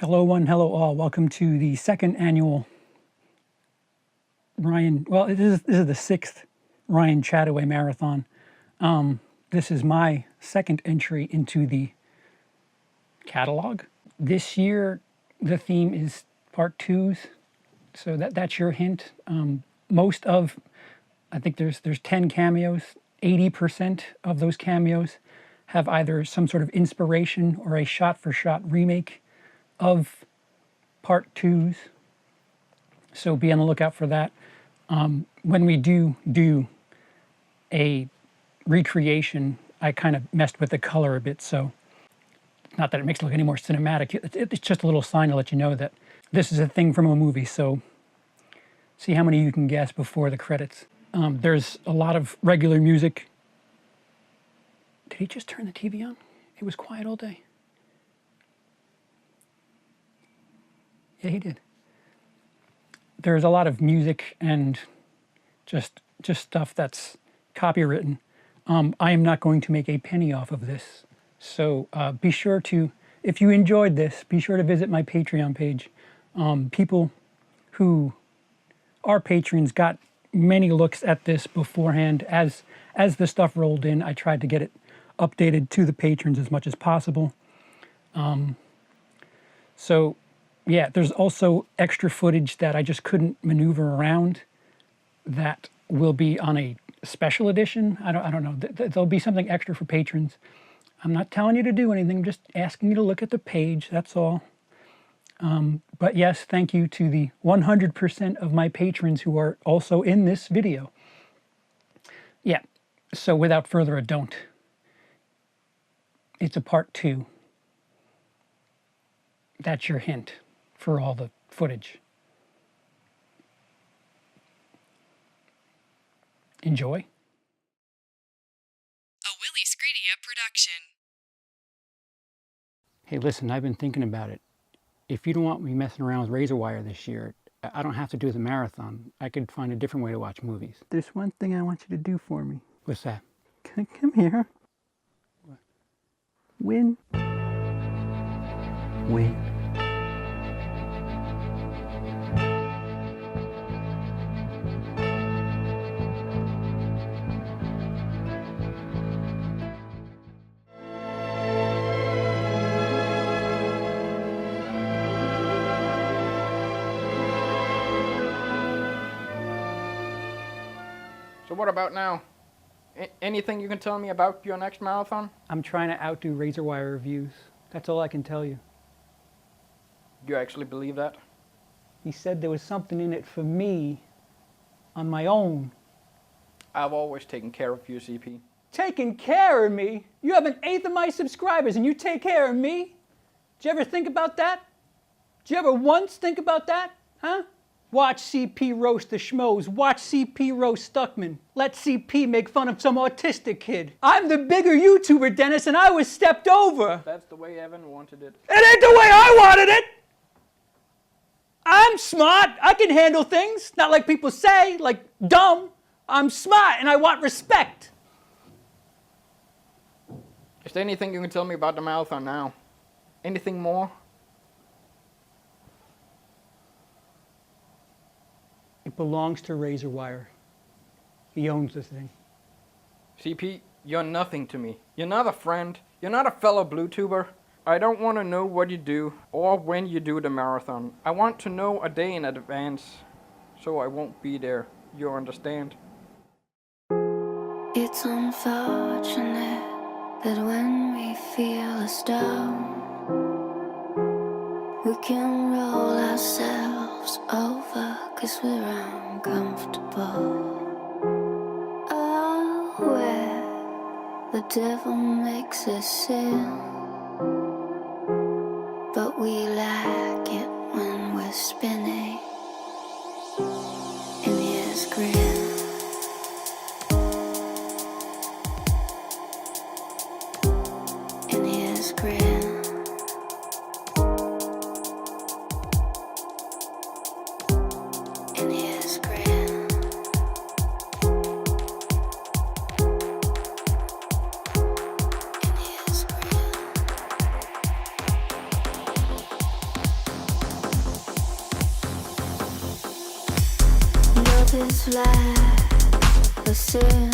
Hello one, hello all. Welcome to the second annual Ryan, well, this is the sixth Ryan Chattaway Marathon. This is my second entry into the catalog. This year, the theme is part twos, so that's your hint. Most of, I think there's 10 cameos. 80% of those cameos have either some sort of inspiration or a shot-for-shot remake of part twos. So be on the lookout for that. When we do a recreation, I kind of messed with the color a bit, so not that it makes it look any more cinematic. It's just a little sign to let you know that this is a thing from a movie, so see how many you can guess before the credits. There's a lot of regular music. Did he just turn the TV on? It was quiet all day. Yeah, he did. There's a lot of music and just stuff that's copywritten. I am not going to make a penny off of this. So be sure to, if you enjoyed this, be sure to visit my Patreon page. People who are patrons got many looks at this beforehand. As the stuff rolled in, I tried to get it updated to the patrons as much as possible. So yeah, there's also extra footage that I just couldn't maneuver around that will be on a special edition. I don't know. There'll be something extra for patrons. I'm not telling you to do anything. I'm just asking you to look at the page. That's all. But yes, thank you to the 100% of my patrons who are also in this video. Yeah, so without further ado, it's a part two. That's your hint for all the footage. Enjoy. A Willie Screedia production. Hey, listen, I've been thinking about it. If you don't want me messing around with Razorwire this year, I don't have to do the marathon. I could find a different way to watch movies. There's one thing I want you to do for me. What's that? Come here. What? Win. Win. So what about now? Anything you can tell me about your next marathon? I'm trying to outdo Razorwire Reviews. That's all I can tell you. Do you actually believe that? He said there was something in it for me on my own. I've always taken care of you, CP. Taking care of me? You have 1/8 of my subscribers and you take care of me? Did you ever think about that? Did you ever once think about that? Huh? Watch CP roast the schmoes. Watch CP roast Stuckman. Let CP make fun of some autistic kid. I'm the bigger YouTuber, Dennis, and I was stepped over. That's the way Evan wanted it. It ain't the way I wanted it! I'm smart. I can handle things. Not like people say, like dumb. I'm smart and I want respect. Is there anything you can tell me about the marathon now? Anything more? It belongs to Razorwire. He owns this thing. CP, you're nothing to me. You're not a friend. You're not a fellow BlueTuber. I don't want to know what you do or when you do the marathon. I want to know a day in advance so I won't be there. You understand? It's unfortunate that when we feel as though we can roll ourselves over 'cause we're uncomfortable. Oh, where the devil makes us sin, but we like it when we're spinning in his grin. In his grin. In his grin. In his grin. is like a sin,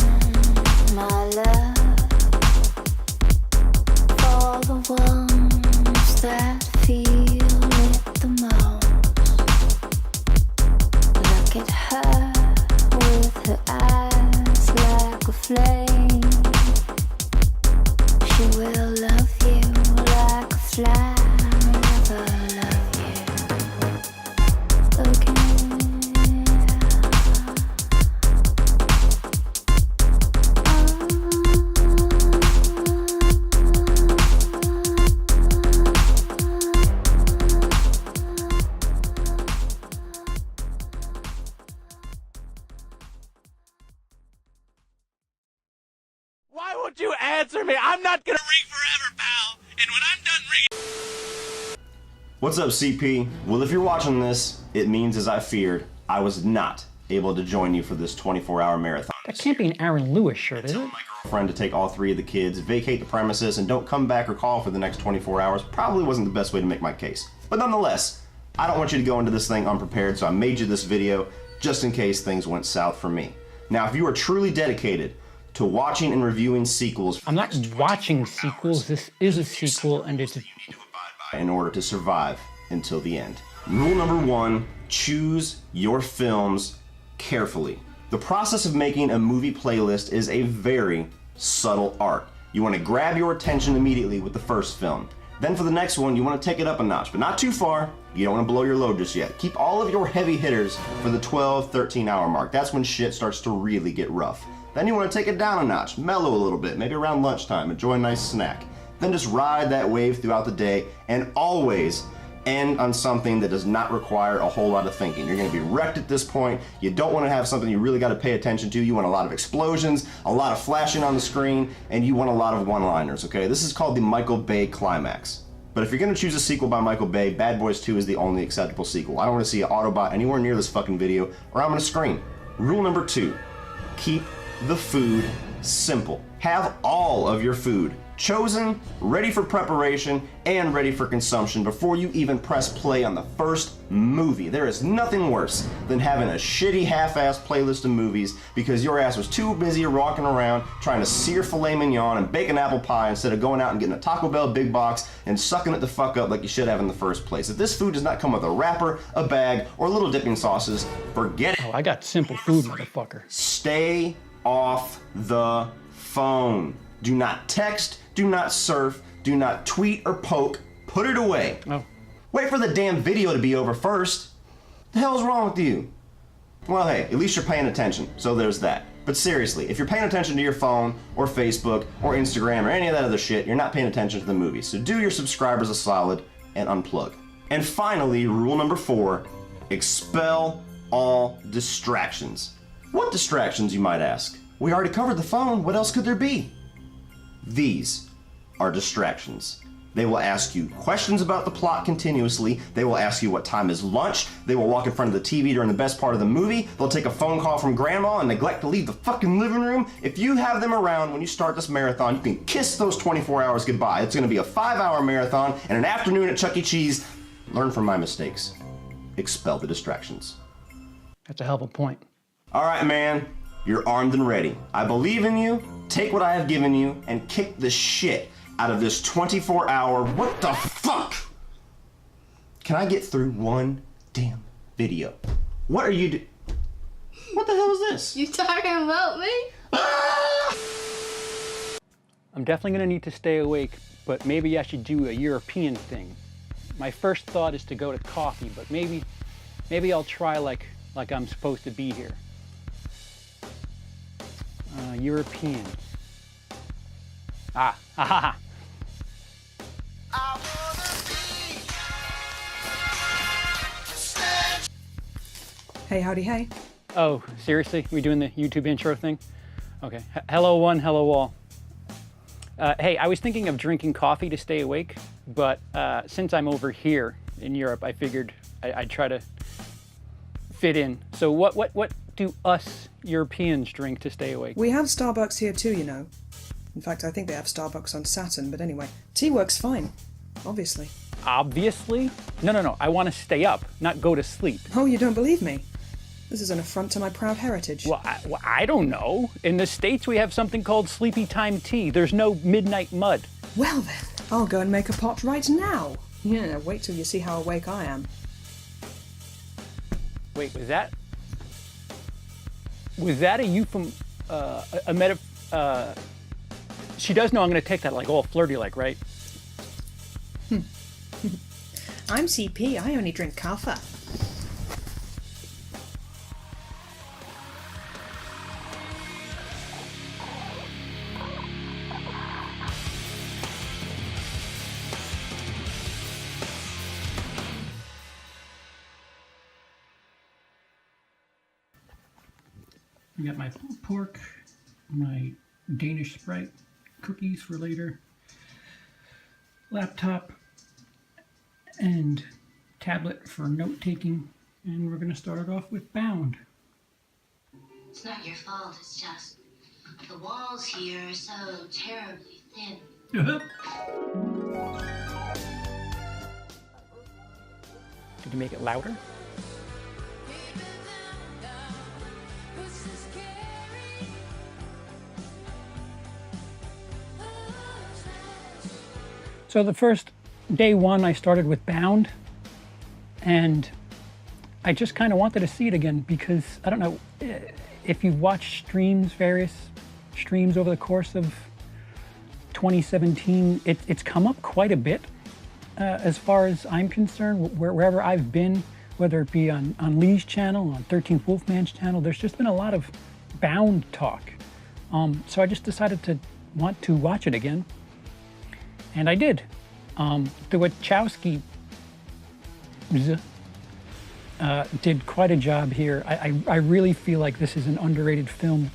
my love, for the ones that feel it the most. Look at her with her eyes like a flame. She will love you like a fly. Never love you. Looking Why won't you answer me? I'm not gonna ring forever, pal. And when I'm done ringing... What's up, CP? Well, if you're watching this, it means, as I feared, I was not able to join you for this 24-hour marathon. That can't be an Aaron Lewis shirt, is it? My girlfriend to take all 3 of the kids, vacate the premises, and don't come back or call for the next 24 hours probably wasn't the best way to make my case. But nonetheless, I don't want you to go into this thing unprepared, so I made you this video just in case things went south for me. Now, if you are truly dedicated to watching and reviewing sequels... I'm not watching sequels. This is a sequel, and it's... in order to survive until the end. Rule number 1, choose your films carefully. The process of making a movie playlist is a very subtle art. You want to grab your attention immediately with the first film. Then for the next one, you want to take it up a notch, but not too far. You don't want to blow your load just yet. Keep all of your heavy hitters for the 12, 13 hour mark. That's when shit starts to really get rough. Then you want to take it down a notch, mellow a little bit, maybe around lunchtime, enjoy a nice snack. Then just ride that wave throughout the day and always end on something that does not require a whole lot of thinking. You're going to be wrecked at this point. You don't want to have something you really got to pay attention to. You want a lot of explosions, a lot of flashing on the screen, and you want a lot of one-liners, okay? This is called the Michael Bay climax. But if you're going to choose a sequel by Michael Bay, Bad Boys 2 is the only acceptable sequel. I don't want to see an Autobot anywhere near this fucking video, or I'm going to scream. Rule number 2, keep the food simple. Have all of your food chosen, ready for preparation, and ready for consumption before you even press play on the first movie. There is nothing worse than having a shitty half-assed playlist of movies because your ass was too busy rocking around trying to sear filet mignon and bake an apple pie instead of going out and getting a Taco Bell big box and sucking it the fuck up like you should have in the first place. If this food does not come with a wrapper, a bag, or little dipping sauces, forget it. Oh, I got simple food, motherfucker. Stay off the phone. Do not text, do not surf, do not tweet or poke. Put it away. Oh. Wait for the damn video to be over first. The hell's wrong with you? Well, hey, at least you're paying attention, so there's that. But seriously, if you're paying attention to your phone, or Facebook, or Instagram, or any of that other shit, you're not paying attention to the movie. So do your subscribers a solid and unplug. And finally, rule number 4, expel all distractions. What distractions, you might ask? We already covered the phone, what else could there be? These are distractions. They will ask you questions about the plot continuously. They will ask you what time is lunch. They will walk in front of the TV during the best part of the movie. They'll take a phone call from grandma and neglect to leave the fucking living room. If you have them around when you start this marathon, you can kiss those 24 hours goodbye. It's gonna be a 5-hour marathon and an afternoon at Chuck E. Cheese. Learn from my mistakes. Expel the distractions. That's a hell of a point. All right, man. You're armed and ready. I believe in you. Take what I have given you and kick the shit out of this 24-hour, what the fuck? Can I get through one damn video? What are you What the hell is this? You talking about me? I'm definitely gonna need to stay awake, but maybe I should do a European thing. My first thought is to go to coffee, but maybe I'll try like I'm supposed to be here. European. Ah, ha ha ha. Hey, howdy, hey. Oh, seriously? We doing the YouTube intro thing? Okay. Hello one, hello all. Hey, I was thinking of drinking coffee to stay awake, but since I'm over here in Europe, I figured I'd try to fit in. So what do us Europeans drink to stay awake? We have Starbucks here too, you know. In fact, I think they have Starbucks on Saturn, but anyway. Tea works fine, obviously. Obviously? No. I want to stay up, not go to sleep. Oh, you don't believe me? This is an affront to my proud heritage. Well, I don't know. In the States, we have something called sleepy time tea. There's no midnight mud. Well then, I'll go and make a pot right now. Yeah, wait till you see how awake I am. Wait, was that a euphemism? She does know I'm going to take that like all flirty like, right? I'm CP, I only drink coffee. I got my pulled pork, my Danish Sprite, cookies for later, laptop, and tablet for note-taking, and we're going to start it off with Bound. It's not your fault, it's just the walls here are so terribly thin. Did you make it louder? So the first day one, I started with Bound, and I just kind of wanted to see it again because, I don't know, if you've watched various streams over the course of 2017, it's come up quite a bit as far as I'm concerned, wherever I've been, whether it be on Lee's channel, on 13th Wolfman's channel, there's just been a lot of Bound talk. So I just decided to want to watch it again. And I did. The Wachowski did quite a job here. I really feel like this is an underrated film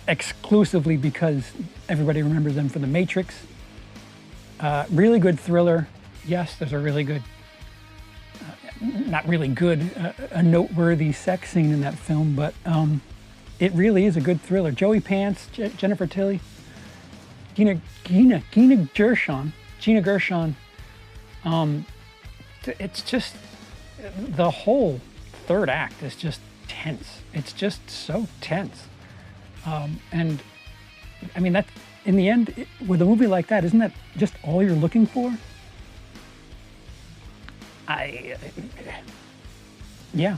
exclusively because everybody remembers them for The Matrix. Really good thriller. Yes, there's a really good, not really good, a noteworthy sex scene in that film, but it really is a good thriller. Joey Pants, Jennifer Tilly, Gina Gershon. It's just, the whole third act is just tense. It's just so tense. And I mean, that in the end, with a movie like that, isn't that just all you're looking for? Yeah.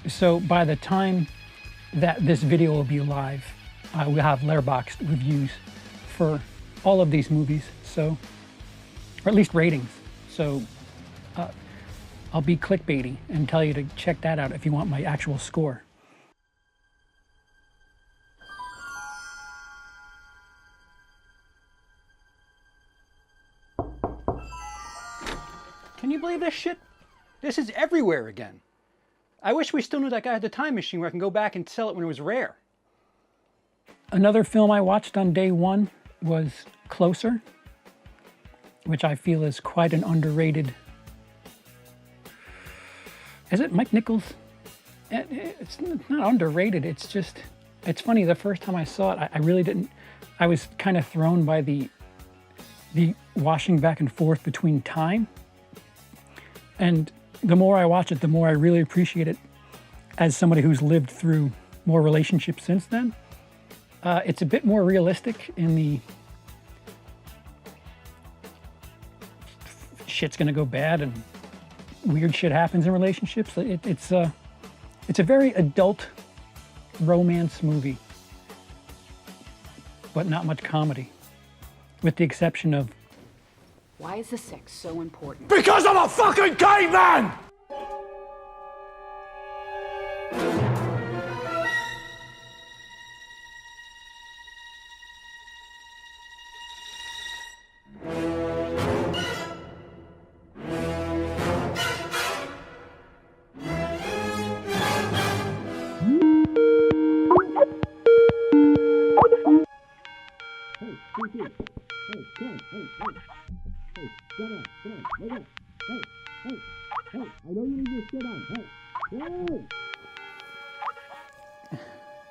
So by the time that this video will be live, we'll have Letterboxd reviews for all of these movies, so, or at least ratings. So I'll be clickbaity and tell you to check that out if you want my actual score. Can you believe this shit? This is everywhere again. I wish we still knew that guy had the time machine where I can go back and sell it when it was rare. Another film I watched on day one was Closer, which I feel is quite an underrated... Is it Mike Nichols? It's not underrated, it's just... It's funny, the first time I saw it, I really didn't... I was kind of thrown by the washing back and forth between time. And the more I watch it, the more I really appreciate it as somebody who's lived through more relationships since then. It's a bit more realistic in the shit's gonna go bad and weird shit happens in relationships. It's a very adult romance movie, but not much comedy, with the exception of... Why is the sex so important? Because I'm a fucking caveman!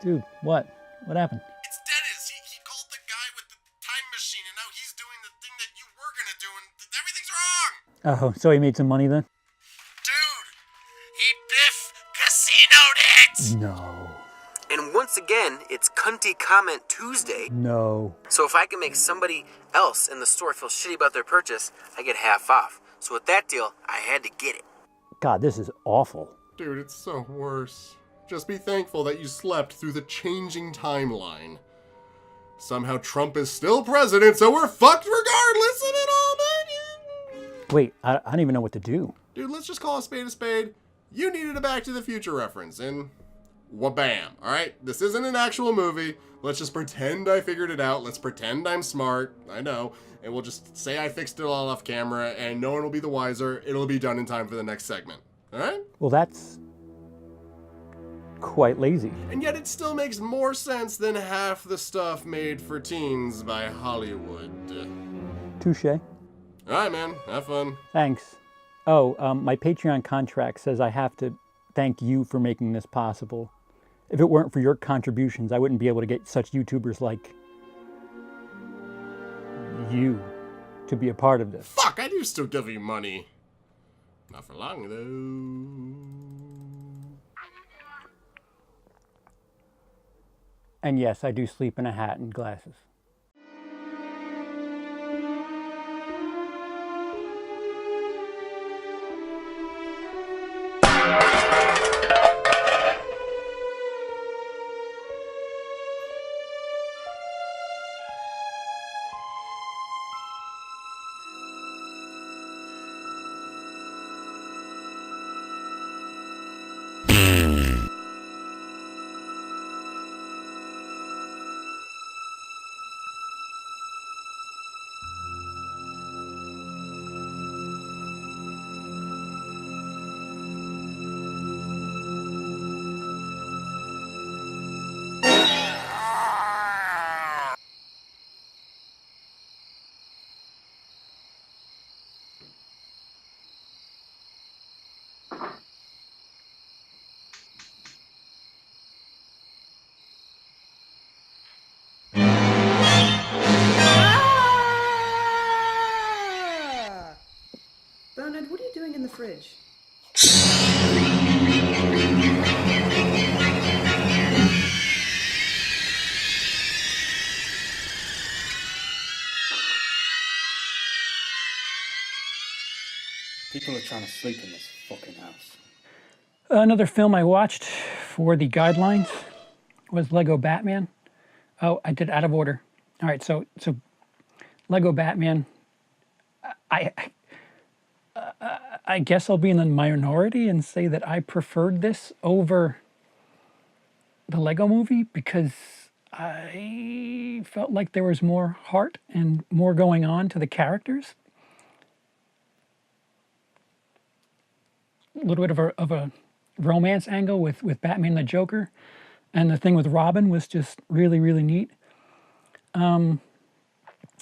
Dude, what? What happened? It's Dennis. He called the guy with the time machine, and now he's doing the thing that you were gonna do, and everything's wrong! Oh, so he made some money then? Dude, he Biff casinoed it! then it's Cunty Comment Tuesday. No. So if I can make somebody else in the store feel shitty about their purchase, I get half off. So with that deal, I had to get it. God, this is awful. Dude, it's so worse. Just be thankful that you slept through the changing timeline. Somehow Trump is still president, so we're fucked regardless of it all, man. Wait, I don't even know what to do. Dude, let's just call a spade a spade. You needed a Back to the Future reference, and wha-bam, alright? This isn't an actual movie. Let's just pretend I figured it out. Let's pretend I'm smart. I know. And we'll just say I fixed it all off camera, and no one will be the wiser. It'll be done in time for the next segment. Alright? Well, that's quite lazy. And yet it still makes more sense than half the stuff made for teens by Hollywood. Touche. Alright, man. Have fun. Thanks. Oh, my Patreon contract says I have to thank you for making this possible. If it weren't for your contributions, I wouldn't be able to get such YouTubers like you to be a part of this. Fuck, I do still give you money. Not for long, though. And yes, I do sleep in a hat and glasses. Bernard, what are you doing in the fridge? People are trying to sleep in this fucking house. Another film I watched for the guidelines was Lego Batman. Oh, I did out of order. All right, so Lego Batman. I guess I'll be in the minority and say that I preferred this over the Lego movie because I felt like there was more heart and more going on to the characters. A little bit of a romance angle with Batman and the Joker, and the thing with Robin was just really, really neat.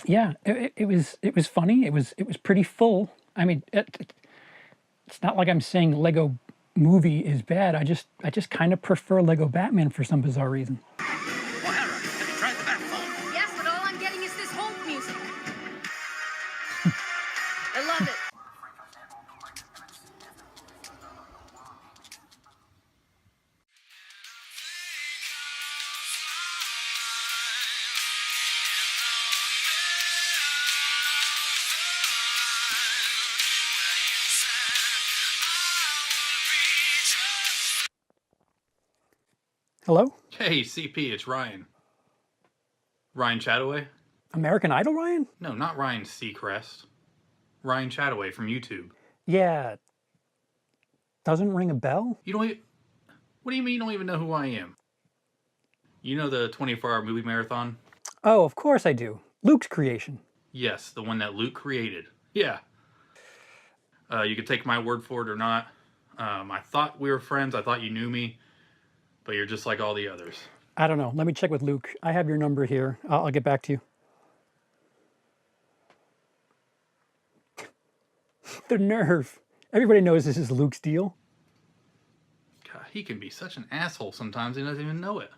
Yeah, it was funny. It was pretty full. I mean, it's not like I'm saying Lego movie is bad. I just kind of prefer Lego Batman for some bizarre reason. Yes, but all I'm getting is this Hulk music. I love it. Hello? Hey, CP, it's Ryan. Ryan Chattaway? American Idol Ryan? No, not Ryan Seacrest. Ryan Chattaway from YouTube. Yeah. Doesn't ring a bell? You don't What do you mean you don't even know who I am? You know the 24-hour movie marathon? Oh, of course I do. Luke's creation. Yes, the one that Luke created. Yeah. You could take my word for it or not. I thought we were friends. I thought you knew me. But you're just like all the others. I don't know. Let me check with Luke. I have your number here. I'll get back to you. The nerve. Everybody knows this is Luke's deal. God, he can be such an asshole sometimes he doesn't even know it.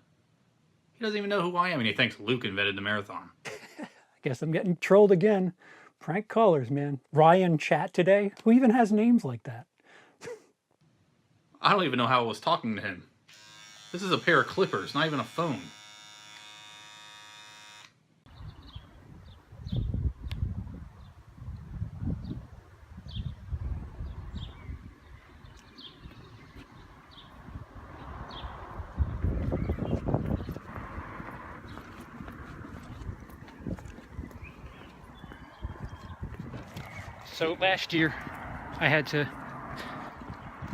He doesn't even know who I am and he thinks Luke invented the marathon. I guess I'm getting trolled again. Prank callers, man. Ryan Chat today? Who even has names like that? I don't even know how I was talking to him. This is a pair of clippers, not even a phone. So last year I had to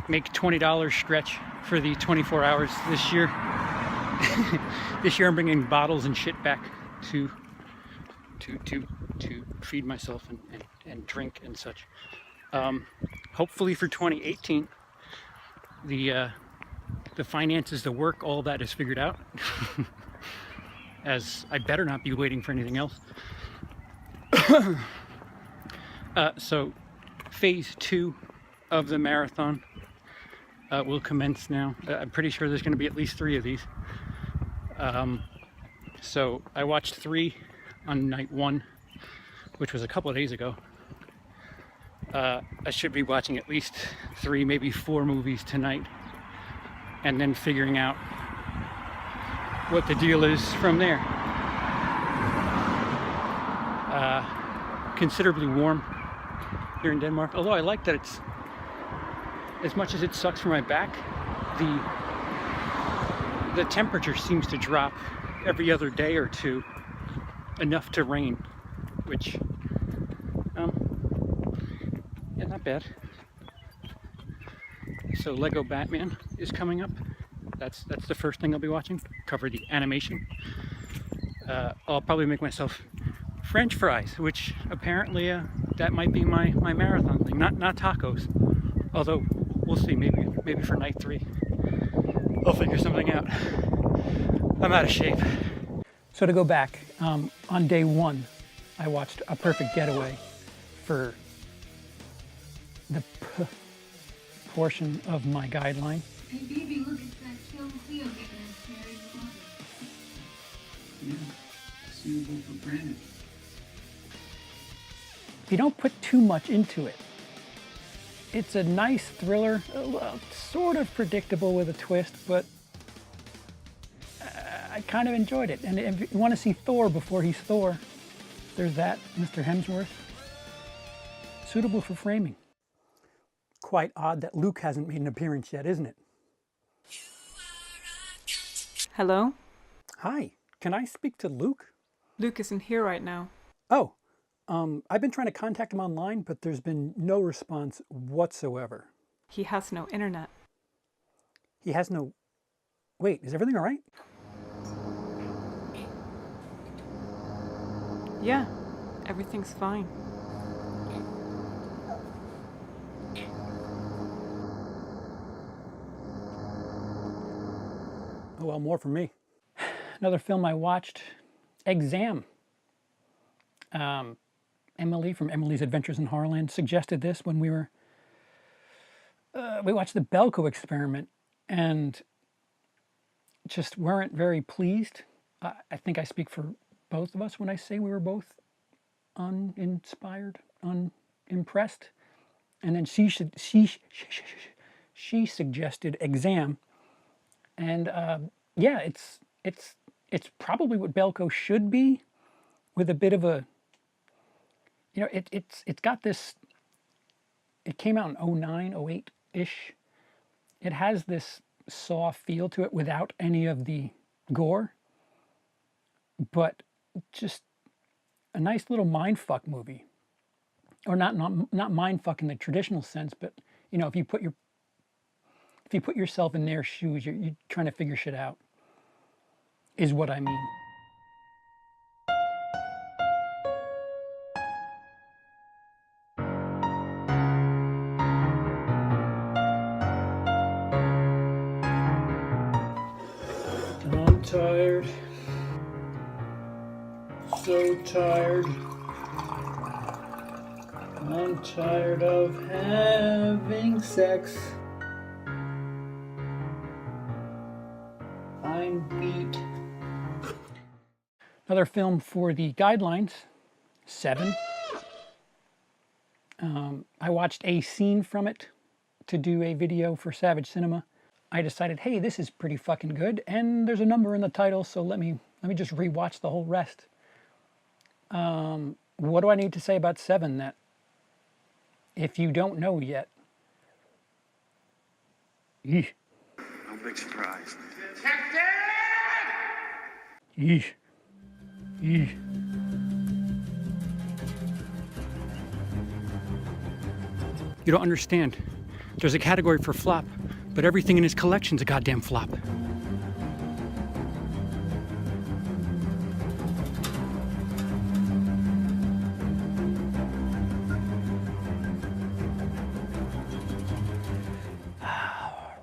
make $20 stretch for the 24 hours. This year, this year I'm bringing bottles and shit back to feed myself and drink and such. Hopefully for 2018, the finances, the work, all that is figured out. As I better not be waiting for anything else. So phase 2 of the marathon will commence now. I'm pretty sure there's going to be at least 3 of these. So I watched 3 on night 1, which was a couple of days ago. I should be watching at least 3, maybe 4 movies tonight, and then figuring out what the deal is from there. Considerably warm here in Denmark, although I like that it's, as much as it sucks for my back, the temperature seems to drop every other day or two, enough to rain, which yeah, not bad. So Lego Batman is coming up. That's the first thing I'll be watching. Cover the animation. I'll probably make myself French fries, which apparently that might be my marathon thing. Not tacos, although we'll see. Maybe for night 3 I'll figure something out. I'm out of shape. So to go back, on day 1 I watched A Perfect Getaway for the portion of my guideline. Hey baby, look, it's that Phil Cleo getting us married in August. Yeah, suitable for Brandon. If you don't put too much into it, it's a nice thriller, well, sort of predictable with a twist, but I kind of enjoyed it. And if you want to see Thor before he's Thor, there's that, Mr. Hemsworth. Suitable for framing. Quite odd that Luke hasn't made an appearance yet, isn't it? Hello? Hi, can I speak to Luke? Luke isn't here right now. Oh, I've been trying to contact him online, but there's been no response whatsoever. He has no internet. He has no... Wait, is everything all right? Yeah, everything's fine. Oh, well, more for me. Another film I watched, Exam. Emily from Emily's Adventures in Horrorland suggested this when we watched the Belko Experiment and just weren't very pleased. I think I speak for both of us when I say we were both uninspired, unimpressed. And then she suggested Exam. And yeah, it's probably what Belko should be, with a bit of a, you know, it's got this. It came out in 09, 08-ish. It has this Saw feel to it without any of the gore, but just a nice little mindfuck movie, or not mindfuck in the traditional sense, but you know, if you put yourself in their shoes, you're trying to figure shit out, is what I mean. I'm tired. So tired. I'm tired of having sex. I'm beat. Another film for the guidelines, 7. I watched a scene from it to do a video for Savage Cinema. I decided, hey, this is pretty fucking good, and there's a number in the title, so let me just rewatch the whole rest. What do I need to say about 7 that, if you don't know yet? Yeesh. No big surprise. You don't understand. There's a category for flop, but everything in his collection's a goddamn flop.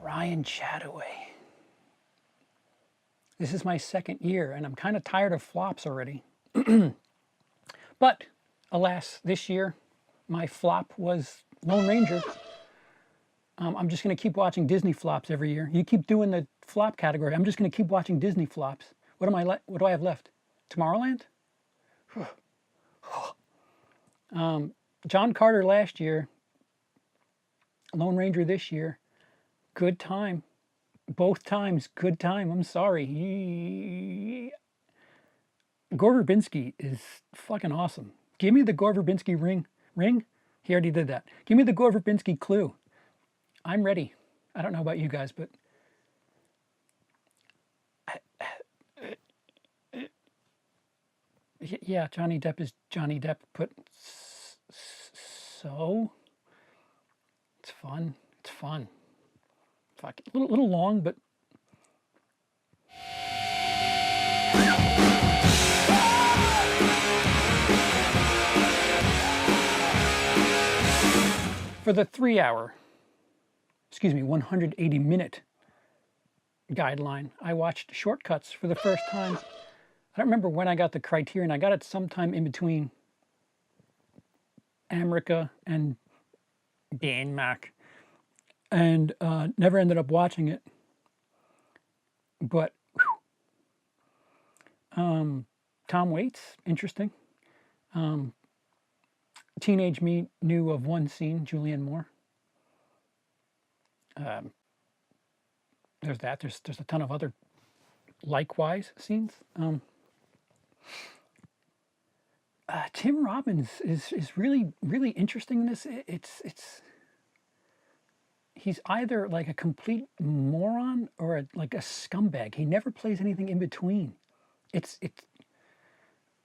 Ryan Chattaway. This is my second year, and I'm kind of tired of flops already. But, alas, this year, my flop was Lone Ranger. I'm just going to keep watching Disney flops every year. You keep doing the flop category. I'm just going to keep watching Disney flops. What do I have left? Tomorrowland? John Carter last year. Lone Ranger this year. Good time. Both times, good time. I'm sorry. Gore Verbinski is fucking awesome. Give me the Gore Verbinski ring. He already did that. Give me the Gore Verbinski clue. I'm ready. I don't know about you guys, but yeah, Johnny Depp is Johnny Depp. But so it's fun. It's fun. Fuck, a little long, but. For the 180-minute guideline, I watched Shortcuts for the first time. I don't remember when I got the Criterion. I got it sometime in between America and Denmark, and never ended up watching it. But Tom Waits, interesting. Teenage Me knew of one scene, Julianne Moore. There's that. There's a ton of other likewise scenes. Tim Robbins is really interesting in this. He's either like a complete moron or like a scumbag. He never plays anything in between. It's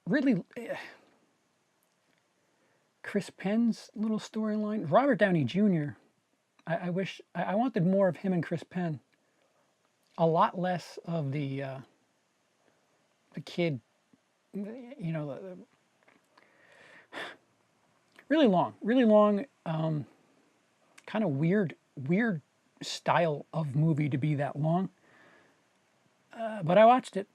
really Chris Penn's little storyline. Robert Downey Jr. I wish I wanted more of him and Chris Penn. A lot less of the kid. You know, really long. Kind of weird style of movie to be that long. But I watched it.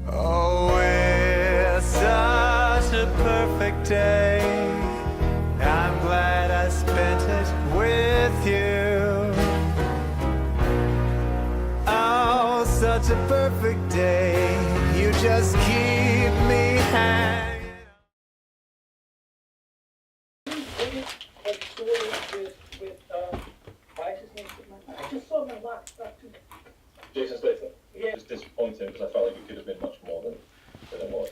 Oh, it's such a perfect day. I'm glad I spent it with you. Oh, such a perfect day. You just keep me hanging. Jason Statham. Yeah. It's disappointing because I felt like it could have been much more than it was.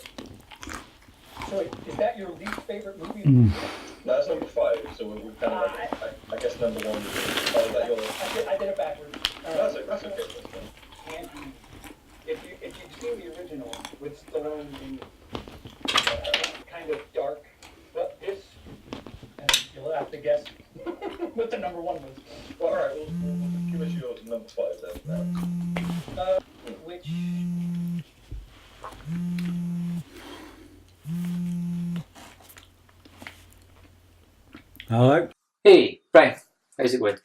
So is that your least favorite movie? No, that's number 5. So we're kind of like, I guess number 1 is that your... I did it backwards. That's okay. And if you've seen the original with Stallone in kind of dark, but this, and you'll have to guess what the number 1 was. Well, all right, we'll give us your number 5 then. Which... Hello. Hey, Brian. How's it going?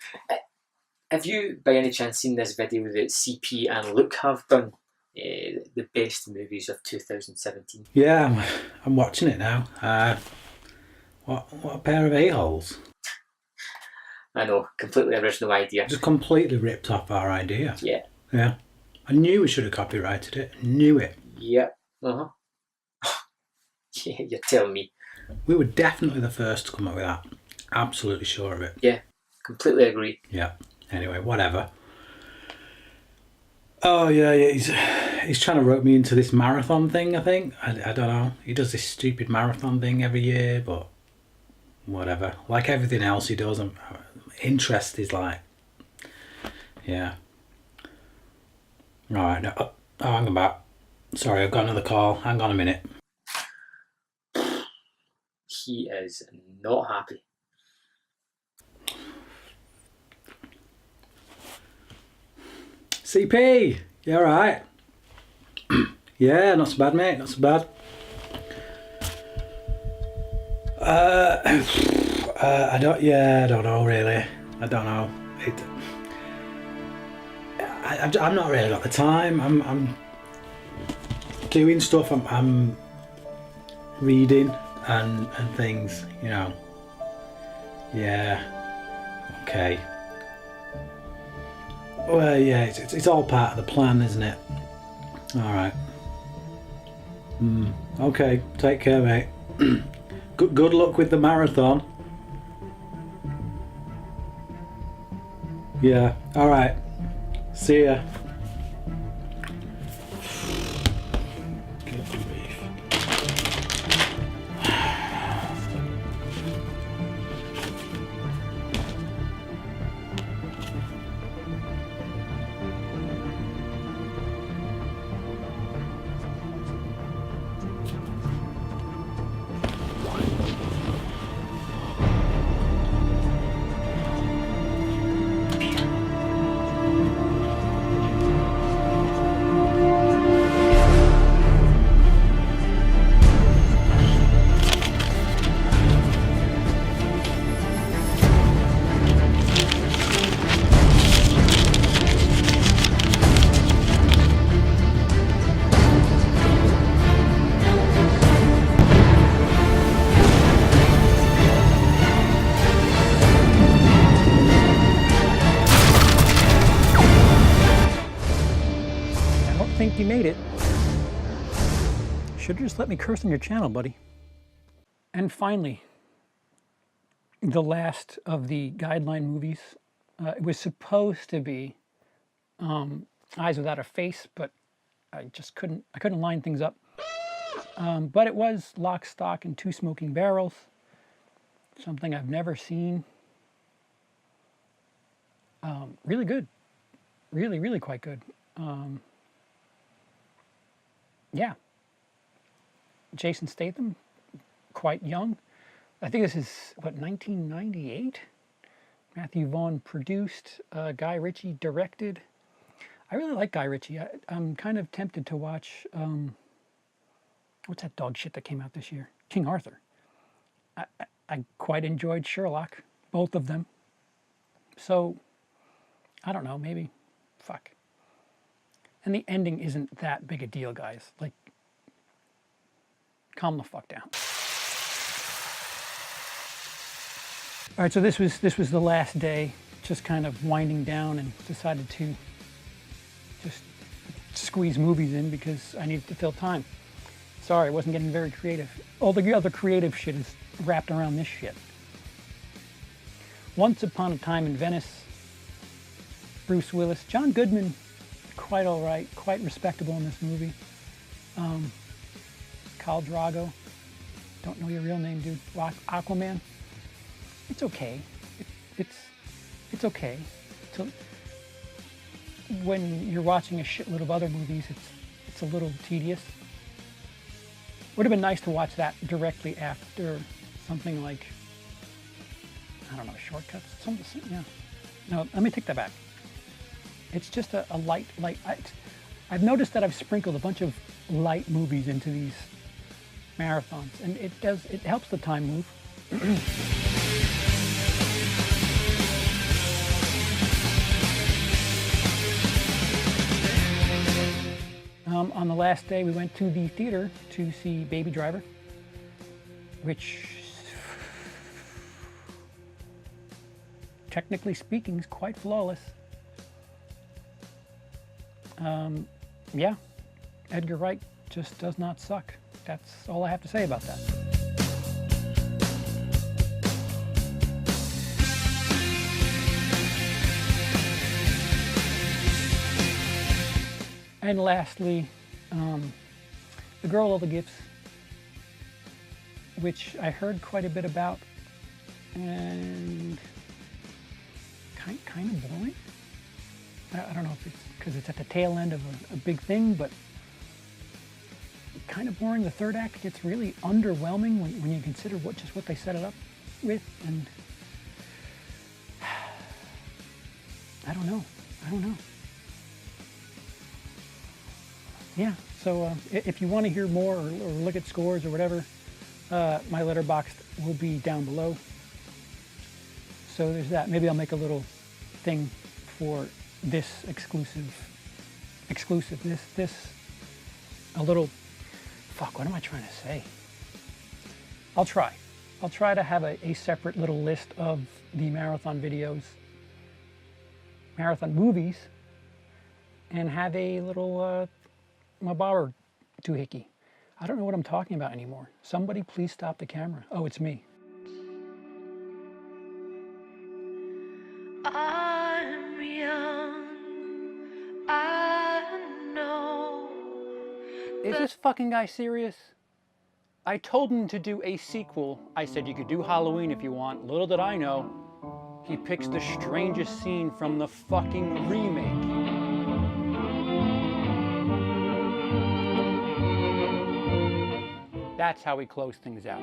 Have you, by any chance, seen this video that CP and Luke have done? The best movies of 2017. Yeah, I'm watching it now. What a pair of a-holes. I know, completely original idea. Just completely ripped off our idea. Yeah. Yeah. I knew we should have copyrighted it. Knew it. Yeah. Uh-huh. Yeah, you're telling me. We were definitely the first to come up with that. Absolutely sure of it. Yeah, completely agree. Yeah. Anyway, whatever. Oh, yeah, he's trying to rope me into this marathon thing, I think. I don't know. He does this stupid marathon thing every year, but whatever. Like everything else he does, interest is like... Yeah. Alright, no. Oh, hang on back. Sorry, I've got another call. Hang on a minute. he is not happy. CP, you alright? Yeah, not so bad, mate, not so bad. I don't know really. I don't know. I'm not really got the time. I'm doing stuff. I'm reading and things. You know. Yeah. Okay. Well, yeah. It's all part of the plan, isn't it? All right. Okay. Take care, mate. Good luck with the marathon. Yeah. All right. See ya. Think you made it. Should have just let me curse on your channel, buddy. And finally, the last of the guideline movies. It was supposed to be Eyes Without a Face, but I couldn't line things up. But it was Lock, Stock, and Two Smoking Barrels. Something I've never seen. Really good. Really quite good. Yeah. Jason Statham, quite young. I think this is, what, 1998? Matthew Vaughn produced, Guy Ritchie directed. I really like Guy Ritchie. I'm kind of tempted to watch, what's that dog shit that came out this year? King Arthur. I quite enjoyed Sherlock, both of them. So, I don't know, maybe, fuck. And the ending isn't that big a deal, guys. Like, calm the fuck down. All right, so this was the last day, just kind of winding down, and decided to just squeeze movies in because I needed to fill time. Sorry, I wasn't getting very creative. All the other creative shit is wrapped around this shit. Once Upon a Time in Venice, Bruce Willis, John Goodman, quite all right, quite respectable in this movie. Khal Drogo, don't know your real name, dude. Aquaman, it's okay. It's okay. When you're watching a shitload of other movies, it's a little tedious. Would have been nice to watch that directly after something like, I don't know, Shortcuts. Something, yeah. No, let me take that back. It's just a light. I've noticed that I've sprinkled a bunch of light movies into these marathons, and it helps the time move. On the last day, we went to the theater to see Baby Driver, which, technically speaking, is quite flawless. Yeah, Edgar Wright just does not suck. That's all I have to say about that. And lastly, The Girl with All the Gifts, which I heard quite a bit about, and kind of boring. I don't know if it's because it's at the tail end of a big thing, but kind of boring. The third act gets really underwhelming when you consider what they set it up with, and I don't know. Yeah, so if you want to hear more or look at scores or whatever, my Letterboxd will be down below. So there's that. Maybe I'll make a little thing for this exclusive, a little, fuck, what am I trying to say? I'll try to have a separate little list of the marathon videos, marathon movies, and have a little mabar doohickey. I don't know what I'm talking about anymore. Somebody please stop the camera. Oh, it's me. I'm young, I know. Is this fucking guy serious? I told him to do a sequel. I said you could do Halloween if you want. Little did I know, he picks the strangest scene from the fucking remake. That's how we close things out.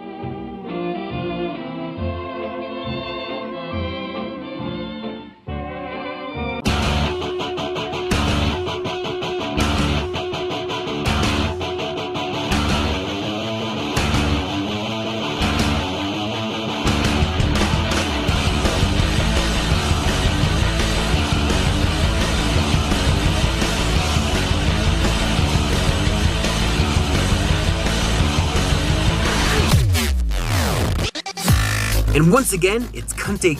And once again, it's Cunty.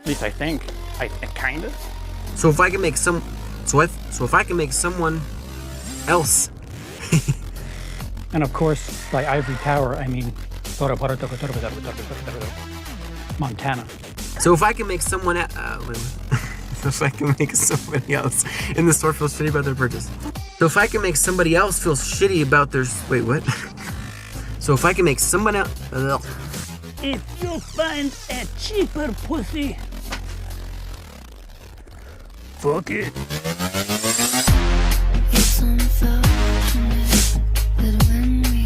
At least I think. I kind of. So if I can make some, so if I can make someone else. And of course, by Ivory Tower, I mean Montana. So if I can make someone, if I can make somebody else in the store feel shitty about their purchase. So if I can make somebody else feel shitty about their, wait, what? So if I can make someone else. If you find a cheaper pussy, fuck it. It's unfortunate that when we